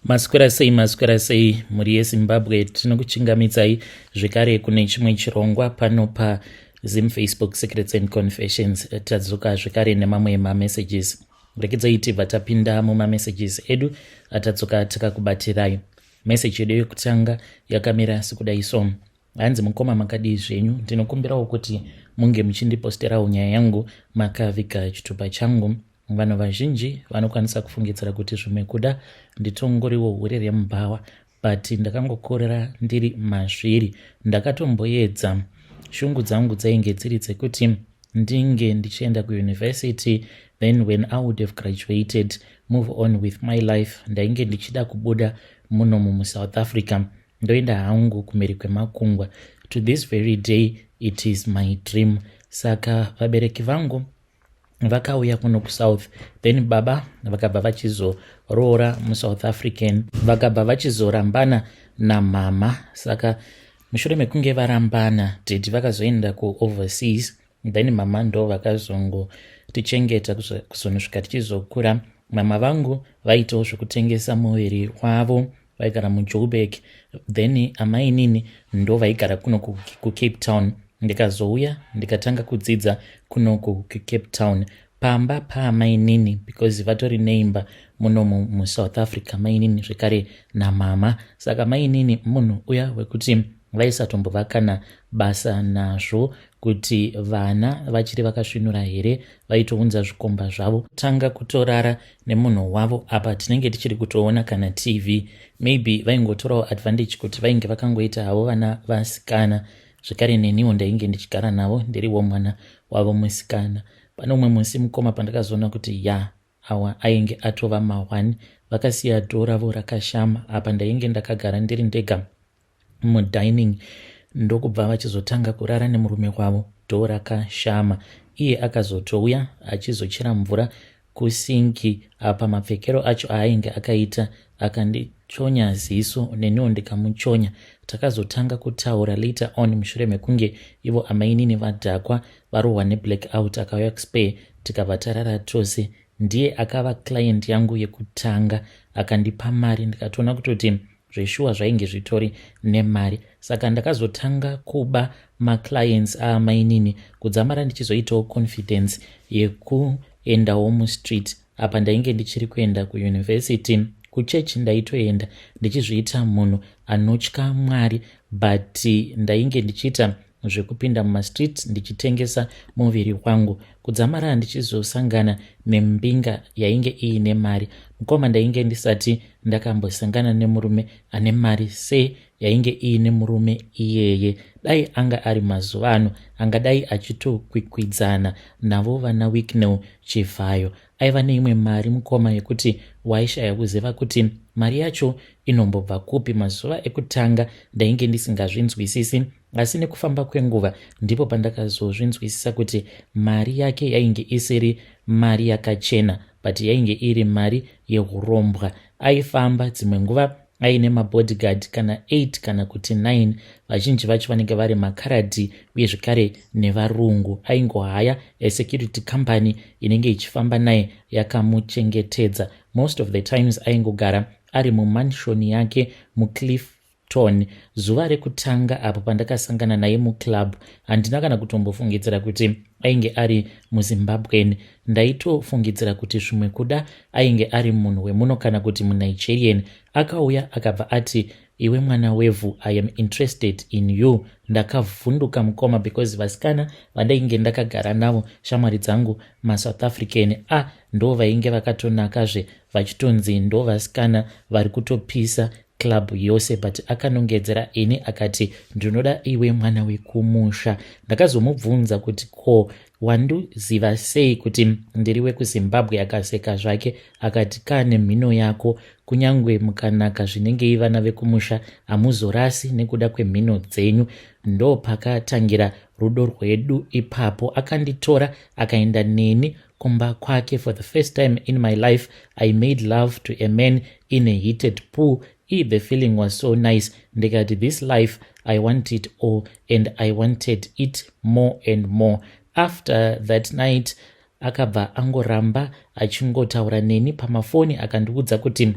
Maswera sei muri yeZimbabwe. Tinokuchingamidzai zvekare kune chimwe chirongwa pano paZim Facebook Secrets and Confessions. Tadzoka zvekare nemamwe mamessages. Rekedzai tibva tapinda mumamessages edu atadzoka takakubatirai. Message yedu yekutanga yakamira sekudai so: hanzi mukoma makadii zvenyu, ndinokumbirawo kuti munge muchindiposterawo nyaya yangu makaviga chitupa changu. Vanhu vazhinji vanokwanisa kufungidzira kuti zvimwe kuda nditongoriwo urere mubhawa, but ndakangokorera ndiri mazviri. Ndakatomboedza. Shungu dzangu dzainge dziri dzekuti ndinge ndichienda kuuniversity, then when I would have graduated, move on with my life. Ndainge ndichida kubuda muno muSouth Africa ndoenda hangu kumhiri kwemakungwa. To this very day it is my dream. Saka vabereki vangu vakauya kuno kuSouth, then baba vakabva vachizoroora muSouth African, vakabva vachizorambana namama. Saka mushure mekunge varambana, deti vakazoenda kuoverseas, then mama ndo vakazongotichengeta kuzonosvika tichizokura. Mama vangu vaitawo zvekutengesa muviri wavo, vaigara muJoburg, then amai nini ndo vaigara kuno kuCape Town. Ndikazouya ndikatanga kudzidza kuno kuCape Town pamba paamai nini, because vatori neimba muno muSouth Africa, mai nini zvekare namama. Saka mai nini munhu uya wekuti vaisatombova kana basa nazvo kuti vana vachiri vakasvinura here vaitounza zvikomba zvavo. Tanga kutorara nemunhu wavo apa tinenge tichiri kutoona kana TV. Maybe vaingotorawo advantage kuti vainge vakangoita havo vana vasikana. Zvekare neniwo ndainge ndichigara navo ndiriwo mwana wavo musikana. Pane umwe musi mukoma pandakazoona kuti awa ainge atova ma1, vakasiya dhoo ravo rakashama. Apa ndainge ndakagara ndiri ndega mudining, ndokubva vachizotanga kurara nemurume wavo, dhoo rakashama. Iye akazotouya achizochera mvura kusinki. Apa mapfekero acho ainge akaita akandichonya ziso, neniwo ndikamuchonya. Takazotanga kutaura later on mushure mekunge ivo amainini vadhakwa varohwa neblackout. Akauya kuSpare tikabva tarara tose. Ndiye akava client yangu yekutanga, akandipa mari. Ndikatoona kutoti zveshuwa zvainge zvitori nemari. Saka ndakazotanga kuba maclients aamainini kudzamara ndichizoitawo confidence yekuendawo mustreet. Apa ndainge ndichiri kuenda kuuniversity. Kuchechi ndaitoenda ndichizviita munhu anotya Mwari, but ndainge ndichiita zvekupinda mumastreet ndichitengesa muviri wangu. Kudzamara ndichizosangana nembinga yainge iine mari. Mukoma ndainge ndisati ndakambosangana nemurume ane mari se yainge iine murume iyeye. Dai anga ari mazuva ano, angadai achitokwikwidzana navo vana Wicknell Chivhayo. Aiva neimwe mari mukoma yekuti waishaya kuziva kuti mari yacho inombobva kupi. Mazuva ekutanga ndainge ndisingazvinzwisisi, asi nekufamba kwenguva ndipo pandakazozvinzwisisa kuti mari yake yainge isiri mari yakachena, but yainge iri mari yehurombwa. Aifamba dzimwe nguva aine mabodyguard kana 8 kana kuti 9, vazhinji vacho vanenge vari makaradhi uye zvekare nevarungu. Aingohaya security company inenge ichifamba naye yakamuchengetedza. Most of the times aingogara ari mumanshoni yake muCliffton. Zuva rekutanga apo pandakasangana naye muclub, handina kana kutombofungidzira kuti ainge ari muZimbabwean. Ndaitofungidzira kuti zvimwe kuda ainge ari munhu wemuno kana kuti muNigerian. Akauya akabva ati, iwe mwana wevhu, I am interested in you. Ndakavhunduka mukoma, because vasikana vandainge ndakagara navo, shamwari dzangu maSouth African, ndo vainge vakatonakazve vachitonzi ndo vasikana vari kutopisa club yose. But akanongedzera ini akati, ndinoda iwe mwana wekumusha. Ndakazomubvunza kuti ko wanduziva sei kuti ndiri wekuZimbabwe? Akaseka zvake akati, kane mhino yako, kunyangwe mukanaka zvinenge ivana vekumusha hamuzorasi nekuda kwemhino dzenyu. Ndo pakatangira rudo rwedu ipapo. Akanditora akaenda neni kumba kwake. For the first time in my life I made love to a man in a heated pool. The feeling was so nice. Ndikati, this life I want it all, and I wanted it more and more. After that night akabva angoramba achingotaura neni pamafoni, akandiudza kuti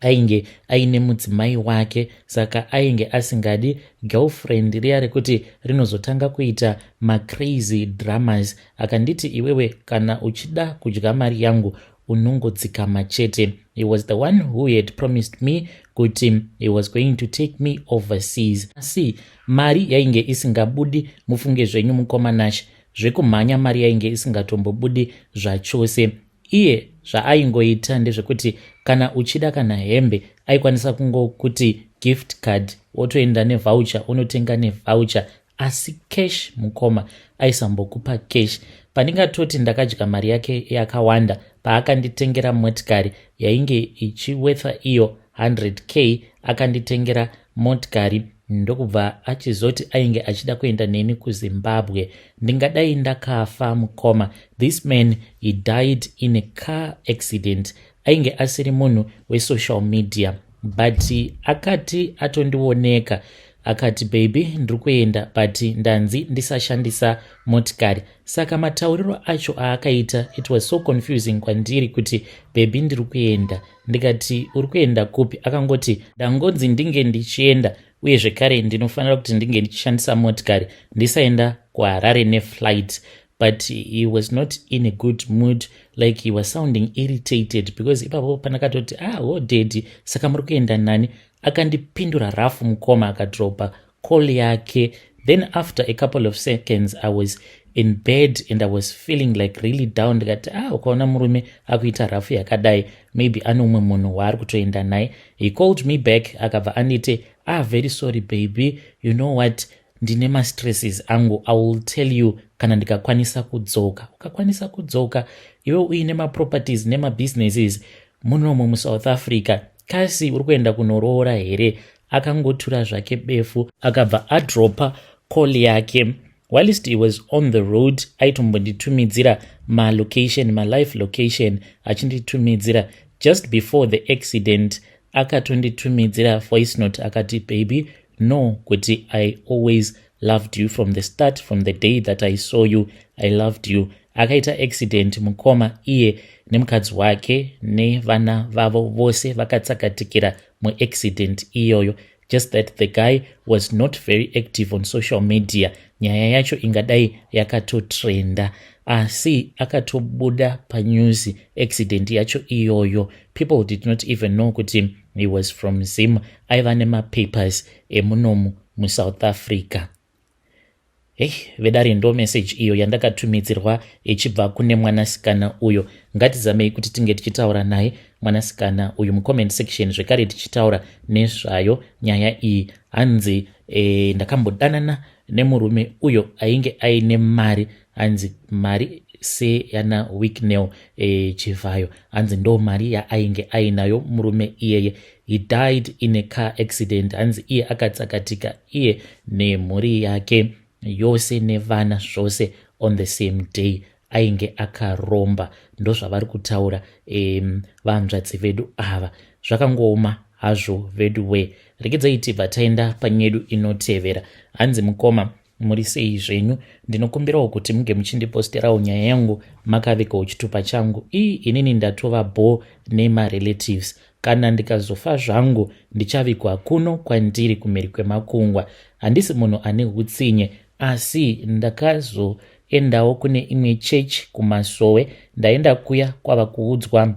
ainge aine mudzimai wake, saka ainge asingadi girlfriend riya rekuti rinozotanga kuita macrazy dramas. Akanditi iwewe kana uchida kudya mari yangu unongodzikama chete. He was the one who had promised me kuti he was going to take me overseas. Asi mari yainge isingabudi, mufunge zvenyu mukomanashi, zvekumhanya mari yainge isingatombobudi zvachose. Iye zvaaingoita ndezvekuti kana uchida kana hembe aikwanisa kungokuti gift card wotoenda nevoucher unotenga nevoucher, asi cash mukoma aisambokupa cash. Pandingatoti ndakadya mari yake yakawanda paakanditengera motikari yainge ichiwetha iyo 100k, akanditengera motikari ndokubva achizoti ainge achida kuenda neni kuZimbabwe. Ndingadai ndakafa mukoma. This man, he died in a car accident. Ainge asiri munhu wesocial media, but akati atondioneka akati baby ndiri kuenda but ndanzi ndisashandisa motikari. Saka matauriro acho aakaita, it was so confusing kwandiri kuti baby ndiri kuenda. Ndikati uri kuenda kupi? Akangoti ndangonzi ndinge ndichienda uye zvekare ndinofanira kuti ndinge ndichishandisa motikari ndisaenda kuHarare neflight. But he was not in a good mood, like he was sounding irritated because ipapo panakatoti daddy saka muri kuenda nani. Akandipindura rafu mukoma akadropa call yake. Then after a couple of seconds I was in bed and I was feeling like really down. Ndikati ukaona murume akuita rafu yakadai maybe ane umwe munhu waari kutoenda naye. He called me back akabva anditi very sorry baby, you know what, ndine mastresses angu, I will tell you kana ndikakwanisa kudzoka. Ukakwanisa kudzoka iwe uine maproperties nemabusinesses munomu muSouth Africa, kasi uri kuenda kunoroora here? Akangotura zvake befu akabva adropa call yake. Whilst he was on the road aitombonditumidzira live location achinditumidzira. Just before the accident akatonditumidzira voice note akati baby no kuti I always loved you from the start, from the day that I saw you I loved you. Akaita accident mukoma, iye nemukadzi wake nevana vavo vose vakatsakatikira muaccident iyoyo. Just that the guy was not very active on social media. Nyaya yacho ingadai yakatotrenda, asi akatobuda panews accident yacho iyoyo. People did not even know kuti he was from Zim, aiva nemapapers emunomu muSouth Africa. Vedare ndo message iyo yandakatumidzirwa ichibva kune mwanasikana uyo. Ngatizamei kuti tinge tichitaura naye mwanasikana uyu mucomment section zvekare tichitaura nezvayo nyaya iyi. Hanzi ndakambodanana nemurume uyo ainge aine mari, hanzi mari seyana Wicknell Chivayo, hanzi ndo mari yainge ainayo murume iyeye. He died in a car accident. Hanzi iye akatsakatika, iye nemhuri yake yose nevana zvose on the same day. Ainge akaromba. Ndo zvavari kutaura vanzvadzi vedu ava. Zvakangooma hazvo vedu we. Regedzai tibva taenda panyedu inotevera. Hanzi mukoma muri sei zvenyu? Ndinokumbirawo kuti munge muchindiposterawo nyaya yangu makavikawo chitupa changu. Inini ndatova bo nemarelatives. Kana ndikazofa zvangu ndichavikwa kuno kwandiri kumhiri kwemakungwa. Handisi munhu ane utsinye, asi ndakazoendawo kune imwe church kumasowe. Ndaenda kuya kwava kuudzwa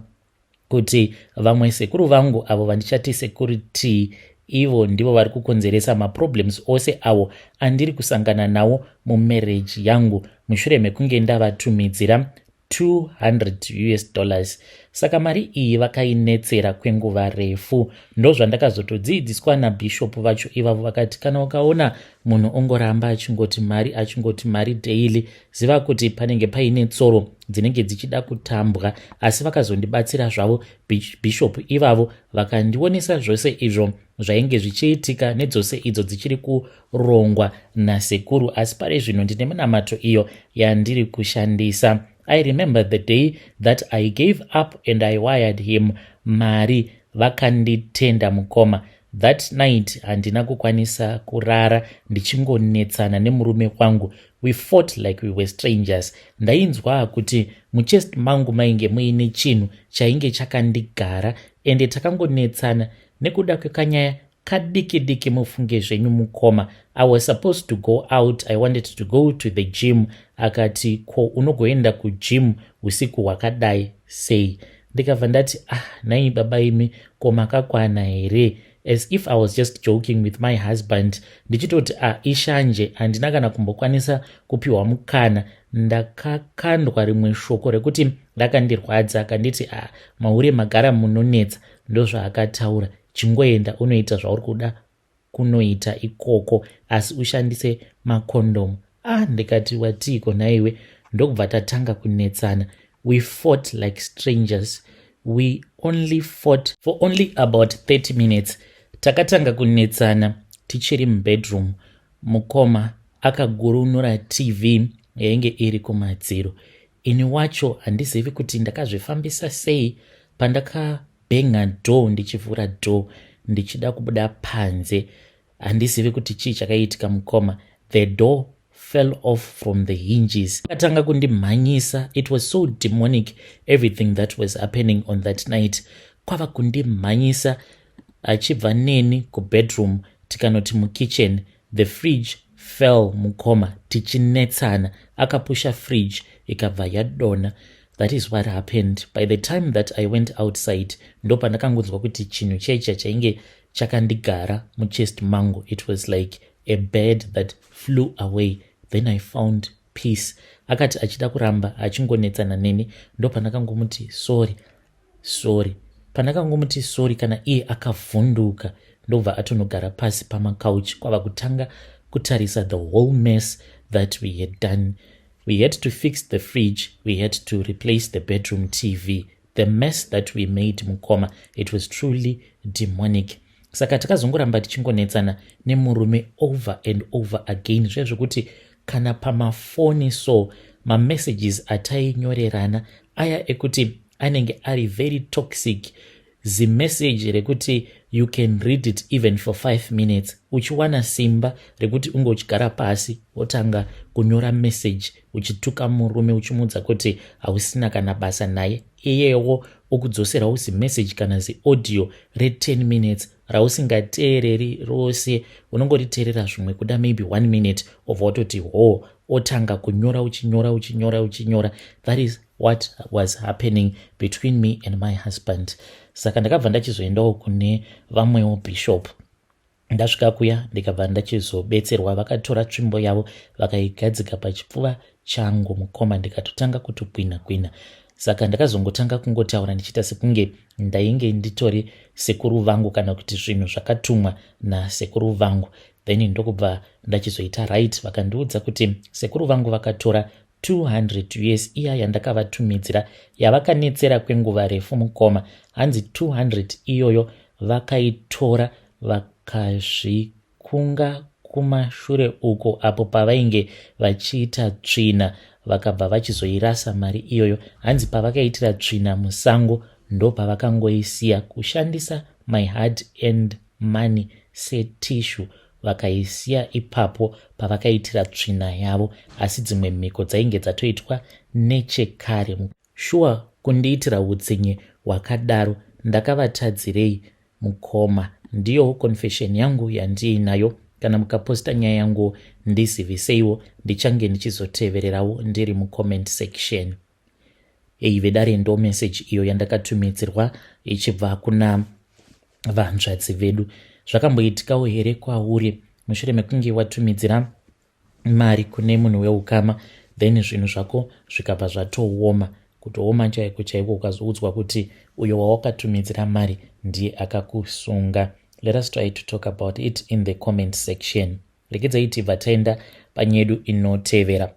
kuti vamwe sekuru vangu avo vandichati security, ivo ndivo vari kukonzeresa maproblems ose avo andiri kusangana nawo mumarriage yangu mushure mekunge ndavatumidzira $200. Saka mari iyi vakainetsera kwenguva refu. Ndo zvandakazotodzidziswa nabishop vacho ivavo, vakati kana ukaona munhu ongoramba achingoti mari daily, ziva kuti panenge paine tsoro dzinenge dzichida kutambwa. Asi vakazondibatsira zvavo bishop ivavo vakandionesa zvose izvo zvainge zvichiitika nedzose idzo dzichiri kurongwa nasekuru. Asi pari zvino ndine minamato iyo yandiri kushandisa. I remember the day that I gave up and I wired him mari. Vakanditenda mukoma. That night handina kukwanisa kurara ndichingonetsana nemurume wangu. We fought like we were strangers. Ndainzwa kuti muchest mangu mainge muine chinhu chainge chakandigara ende takangonetsana nekuda kwekanyaya kadiki diki mufunge zvenyu mukoma. I was supposed to go out. I wanted to go to the gym. Akati ko unogoenda kugym usiku hwakadai sei? Ndikabva ndati nai baba imi ko makakwana here? As if I was just joking with my husband. Ndichitoti ishanje handina kana kumbokwanisa kupiwa mukana. Ndakakandwa rimwe shoko rekuti rakandirwadza. Akanditi maure magara munonetsa. Ndozvaakataura, chingoenda unoita zvauri kuda kunoita ikoko, asi ushandise makondomu. Ndikati watiko naiwe? Ndokubva tatanga kunetsana. We fought like strangers. We only fought for only about 30 minutes. Takatanga kunetsana tichiri mubedroom. Mukoma akagurunura TV yainge iri kumadziro. Ini wacho handizivi kuti ndakazvifambisa sei. Pandakabhenga door ndichivhura door ndichida kubuda panze, handizivi kuti chii chakaitika mukoma. The door fell off from the hinges. Akatanga kundimhanyisa. It was so demonic, everything that was happening on that night. Kwava kundimhanyisa achibva neni kubedroom tikanoti mukitchen. The fridge fell mukoma tichinetsana. Akapusha fridge ikabva yadona. That is what happened. By the time that I went outside, ndo pandakangonzwa kuti chinhu checha chainge chakandigara muchest mangu. It was like a bird that flew away. Then I found peace. Akati achida kuramba achingonetsana neni, ndo pandakangomuti sorry. Pandakangomuti sorry kana iye akavhunduka, ndobva atonogara pasi pamakauchi. Kwava kutanga kutarisa the whole mess that we had done. We had to fix the fridge. We had to replace the bedroom TV. The mess that we made mukoma, it was truly demonic. Saka takazongoramba tichingonetsana nemurume over and over again. Zvezvokuti kana pamafoni so mamessages atainyorerana aya ekuti anenge ari very toxic. Zimessage rekuti you can read it even for 5 minutes. Uchiwana simba rekuti unge uchigara pasi wotanga kunyora message uchituka murume uchimudza kuti hausina kana basa naye. Iyewo okudzosera usi message kana zi audio re 10 minutes rausingateereri rose, unongoriteerera zvimwe kuda maybe 1 minute of watoti otanga kunyora uchinyora. That is what was happening between me and my husband. Saka ndakabva ndachizoendawo kune vamwewo bishop. Ndasvika kuya ndikabva ndachizobetserwa. Vakatora tsvimbo yavo vakaigadzika pachipfuva changu mukoma, ndikatotanga kutogwina. Saka ndakazongotanga kungotaura ndichita sekunge ndainge nditori sekuru vangu kana kuti zvinhu zvakatumwa nasekuru vangu. Then ndokubva ndachizoita right. Vakandiudza kuti sekuru vangu vakatora 200 US iya yandakavatumidzira yavakanetsera kwenguva refu mukoma. Hanzi 200 iyoyo vakaitora vakazvikunga kumashure uko apo pavainge vachiita tsvina, vakabva vachizoirasa mari iyoyo. Hanzi pavakaitira tsvina musango ndo pavakangoisiya kushandisa my hard earned money setissue. Vakaisiya ipapo pavakaitira tsvina yavo, asi dzimwe mhiko dzainge dzatoitwa nechekare. Sure, kundiitira utsinye hwakadaro ndakavatadzirei mukoma? Ndiyo confession yangu yandiinayo. Kana mukaposta nyaya yangu ndiziviseiwo, ndichange ndichizotevererawo ndiri mucomment section. Vedare ndo message iyo yandakatumidzirwa ichibva kuna vanzvadzi vedu. Zvakamboitikawo here kwauri mushure mekunge watumidzira mari kune munhu weukama, then zvinhu zvako zvikabva zvatooma, kutooma chaiko ukazoudzwa kuti uyo wawakatumidzira mari ndiye akakusunga. Let us try to talk about it in the comment section. Rekedzai tibva taenda panyedu inotevera.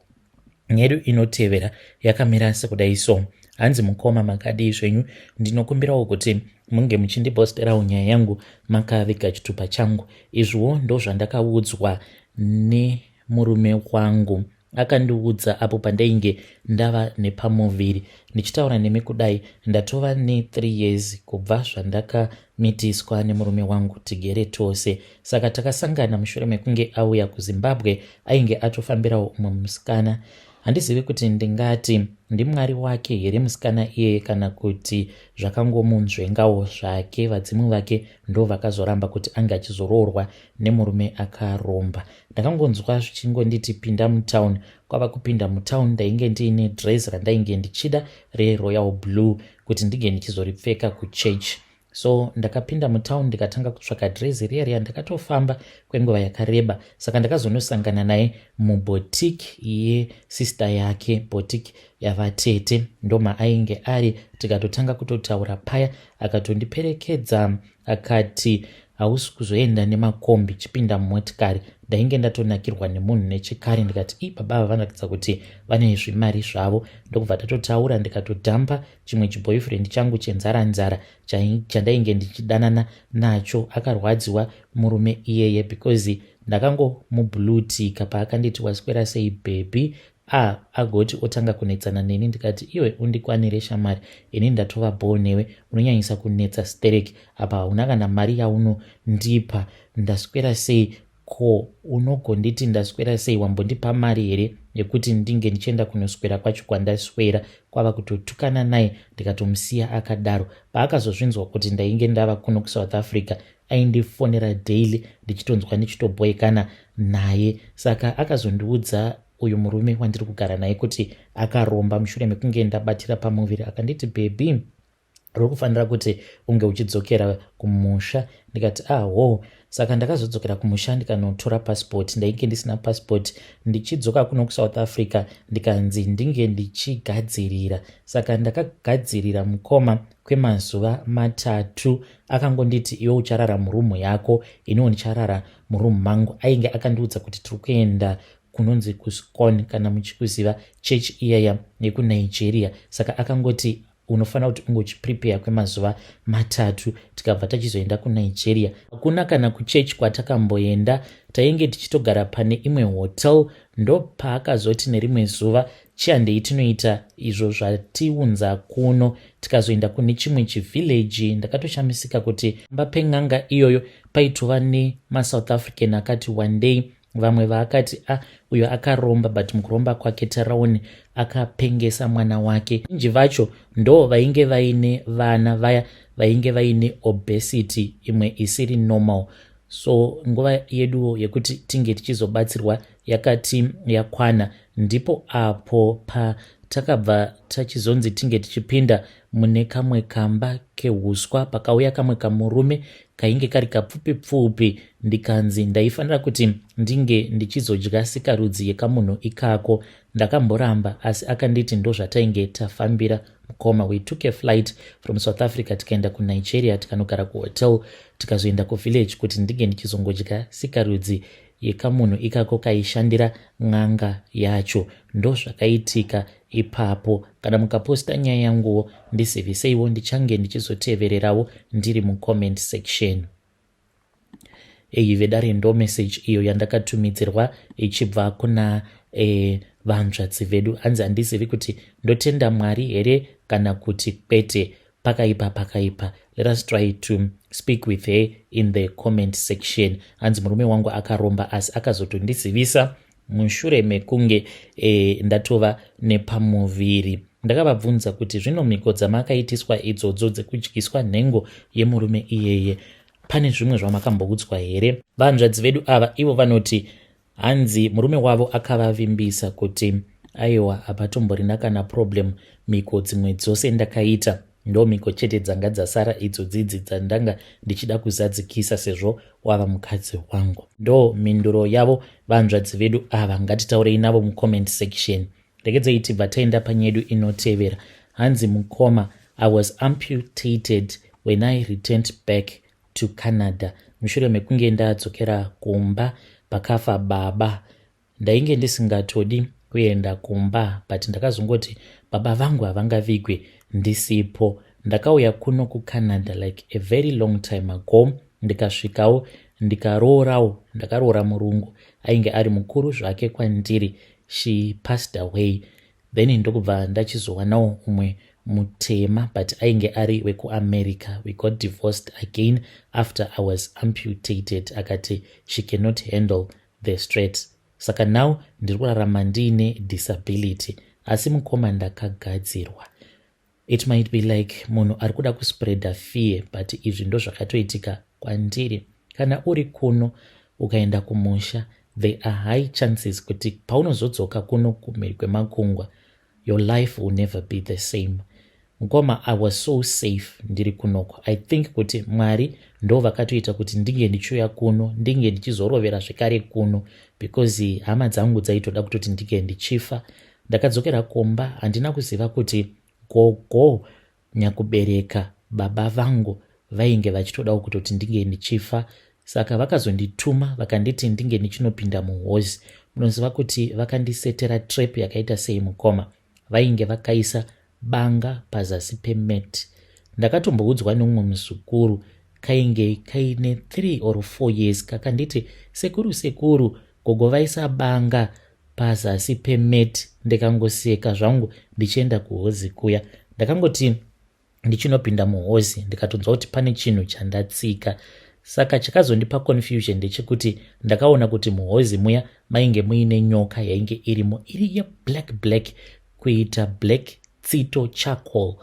Nyedu inotevera yakamira sekudai so. Hanzi mukoma makadii zvenyu, ndinokumbirawo kuti munge muchindiposterawo nyaya yangu makaviga chitupa changu. Izvo ndo zvandakaudzwa nemurume wangu. akandiudza apo pandainge ndava nepamuviri. Ndichitaura nemi kudai ndatova ne3 years kubva zvandakamitiswa nemurume wangu tigere tose. Saka takasangana mushure mekunge auya kuZimbabwe, ainge atofambirawo umwe musikana. Handizivi kuti ndingati ndimwari wake here musikana iye kana kuti zvakangomunzvengawo zvake. Vadzimu vake ndo vakazoramba kuti anga achizoroorwa nemurume akaromba. Ndakangonzwa zvichingonditi pinda mutown. Kwava kupinda mutown ndainge ndiine dress randainge ndichida reRoyal Blue kuti ndige ndichizoripfeka kuchurch. So ndakapinda mutown ndikatanga kutsvaka dress riya ndakatofamba kwenguva yakareba. Saka ndakazonosangana naye muboutique yesister yake, boutique yavatete ndoma ainge ari. Tikatotanga kutotaura paya, akatondiperekedza akati hausi kuzoenda nemakombi chipinda mumotikari. Ndainge ndatonakirwa nemunhu nechekare ndikati baba ava vanakidza kuti vane zvimari zvavo. Ndokubva tatotaura ndikatodhampa chimwe chiboyfriend changu chenzara chandainge ndichidanana nacho. Akarwadziwa murume iyeye because ndakangomublutika paakanditi waswera sei baby. Agoti otanga kunetsana neni. Ndikati iwe undikwanire shamari, ini ndatova boo newe, unonyanyisa kunetsa stereki apa hauna kana mari yaunondipa. Ndaswera sei? Ko unogonditi ndaswera sei? Wambondipa mari here yekuti ndinge ndichienda kunoswera kwacho kwandaswera? Kwava kutotukana naye ndikatomusiya akadaro. Paakazozvinzwa kuti ndainge ndava kuno kuSouth Africa, aindifonera daily ndichitonzwa ndichitoboekana naye. Saka akazondiudza uyu murume wandiri kugara naye kuti akaromba mushure mekunge ndabatira pamuviri. Akanditi baby, uri kufanira kuti unge uchidzokera kumusha. Ndikati Saka ndakazodzokera kumusha ndikanotora passport. Ndainge ndisina passport. Ndichidzoka kuno kuSouth Africa ndikanzi ndinge ndichigadzirira. Saka ndakagadzirira mukoma kwemazuva 3. Akangonditi iwe ucharara murumu yako, iniwo ndicharara murumu mangu. Ainge akandiudza kuti tiri kuenda kunonzi kuScone kana muchikuziva church iyaya yekuNigeria. Saka akangoti unofanira kuti unge uchiprepare kwemazuva 3 tikabva tachizoenda kuNigeria. Hakuna kana kuchurch kwatakamboenda, tainge tichitogara pane imwe hotel. Ndo paakazoti nerimwe zuva chiandei tinoita izvo zvatiunza kuno, tikazoenda kune chimwe chivillage. Ndakatoshamisika kuti mbapeng'anga iyoyo paitova neMaSouth African akati one day vamwe vaakati uyo akaromba, but mukuromba kwake taraoni akapengesa mwana wake. Inji vacho ndo vainge vaine vana vaya vainge vaine obesity imwe isiri normal. So nguva yedu yekuti tinge tichizobatsirwa yakati yakwana. Ndipo apo patakabva tachizonzi tinge tichipinda mune kamwe kamba kehuswa, pakauya kamwe kamurume kainge kari kapfupi. Ndikanzi ndaifanira kuti ndinge ndichizodya sikarudzi yekamunhu ikako. Ndakamboramba, asi akanditi ndo zvatainge tafambira mukoma. We took a flight from South Africa tikaenda kuNigeria, tikanogara kuhotel, tikazoenda kuvillage kuti ndinge ndichizongodya sikarudzi yekamunhu ikako kaishandira n'anga yacho. Ndo zvakaitika ipapo. Kana mukaposta nyaya yanguwo ndiseveseiwo, ndichange ndichizotevererawo ndiri mucomment section. Vedare ndo message iyo yandakatumidzirwa ichibva kuna vanzvadzi vedu. Hanzi handizivi kuti ndotenda Mwari here kana kuti kwete. Pakaipa. Let us try to speak with her in the comment section. Hanzi murume wangu akaromba, asi akazotondizivisa mushure mekunge ndatova nepamuviri. Ndakavabvunza kuti zvino mhiko dzamakaitiswa idzodzo dzekudyiswa nhengo yemurume iyeye, pane zvimwe zvamakambokudzwa here? Vanzvadzi vedu ava ivo vanoti hanzi murume wavo akavavimbisa kuti aiwa hapatomborina kana problem, mhiko dzimwe dzose ndakaita ndo mhiko chete dzanga dzasara idzodzidzi dzandanga ndichida kuzadzikisa sezvo wava mukadzi wangu. Ndo mhinduro yavo vanzvadzi vedu ava. Ngatitaurei navo mucomment section. Regedzei tibva taenda panyedu inotevera. Hanzi mukoma, I was amputated when I returned back to Canada. Mushure mekunge ndadzokera kumba pakafa baba. Ndainge ndisingatodi kuenda kumba, but ndakazongoti baba vangu havangavigwe ndisipo. Ndakauya kuno kuCanada like a very long time ago. Ndikasvikawo ndikaroora murungu ainge ari mukuru zvake kwandiri. she passed away. Then ndokubva ndachizowanawo umwe mutema but ainge ari wekuamerica. We got divorced again after I was amputated. Akati she cannot handle the stress. Saka now ndiri kurarama ndiine disability asi mukoma ndakagadzirwa. It might be like munhu ari kuda kuspreada fear, but izvi ndo zvakatoitika kwandiri. Kana uri kuno ukaenda kumusha, there are high chances kuti paunozodzoka kuno kumhiri kwemakungwa, your life will never be the same. Ngoma I was so safe ndiri kunoko. I think kuti Mwari ndo vakatoita kuti ndinge ndichiuya kuno, ndinge ndichizorovera zvekare kuno, because hama dzangu dzaitoda kutoti ndinge ndichifa. Ndakadzokera komba, handina kuziva kuti gogo nyakubereka baba vangu vainge vachitodawo kutoti ndinge ndichifa. Saka vakazondituma vakanditi ndinge ndichinopinda muhozi. Munoziva kuti vakandisetera trap yakaita sei mukoma. Vainge vakaisa banga pazasi pemeti. Ndakatomboudzwa neumwe muzukuru kainge kaine 3 or 4 years kakanditi, sekuru gogo vaisa banga pazasi pemeti. Ndikangoseka zvangu ndichienda kuhozi kuya. Ndakangoti ndichinopinda muhozi ndikatonzwa kuti pane chinhu chandatsika. Saka chakazondipa confusion ndechekuti ndakaona kuti muhozi muya mainge muine nyoka yainge irimo, iri black kuita black tsito charcoal.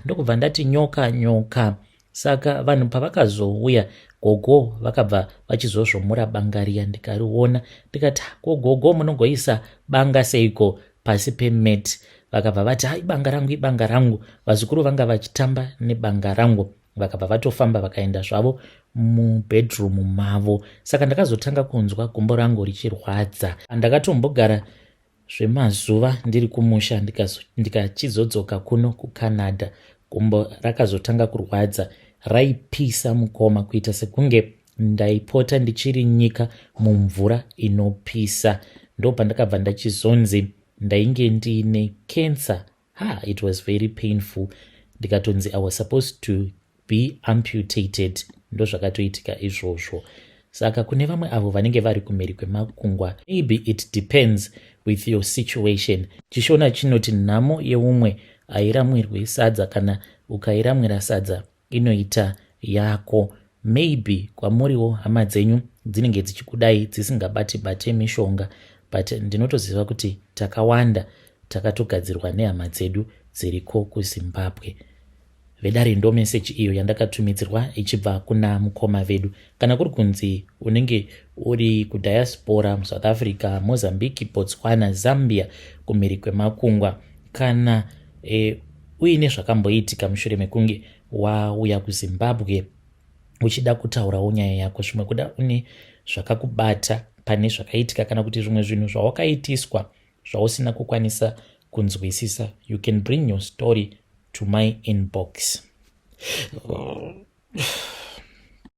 Ndokubva ndati nyoka. Saka vanhu pavakazouya, gogo vakabva vachizozvomura banga riya. Ndikariona ndikati, gogo munongoisa banga seiko pasi pemeti? Vakabva vati ibanga rangu. Vazukuru vanga vachitamba nebanga rangu. Vakabva vatofamba vakaenda zvavo mubedroom mavo. Saka ndakazotanga kunzwa gumbo rangu richirwadza. Ndakatombogara zvemazuva ndiri kumusha ndikachizodzoka kuno kuCanada. Gumbo rakazotanga kurwadza, raipisa mukoma kuita sekunge ndaipota ndichiri nyika mumvura inopisa. Ndo pandakabva ndachizonzi ndainge ndiine cancer. It was very painful. Ndikatonzi I was supposed to be amputated. Ndo zvakatoitika izvozvo. Saka kune vamwe avo vanenge vari kumhiri kwemakungwa, maybe it depends with your situation. Chishona chinoti nhamo yeumwe airamwirwe sadza, kana ukairamwira sadza inoita yako. Maybe kwamuriwo hama dzenyu dzinenge dzichikudai dzisingabate mishonga, but ndinotoziva kuti takawanda takatogadzirwa nehama dzedu dziriko kuZimbabwe. Vedare ndo meseji iyo yandakatumidzirwa ichibva kuna mukoma vedu. Kana kuri kunzi unenge uri kudiaspora muSouth Africa, Mozambique, Botswana, Zambia, kumhiri kwemakungwa, kana uine zvakamboitika mushure mekunge wauya kuZimbabwe uchida kutaurawo nyaya yako, zvimwe kuda une zvakakubata pane zvakaitika, kana kuti zvimwe zvinhu zvawakaitiswa zvausina kukwanisa kunzwisisa, you can bring your story to my inbox.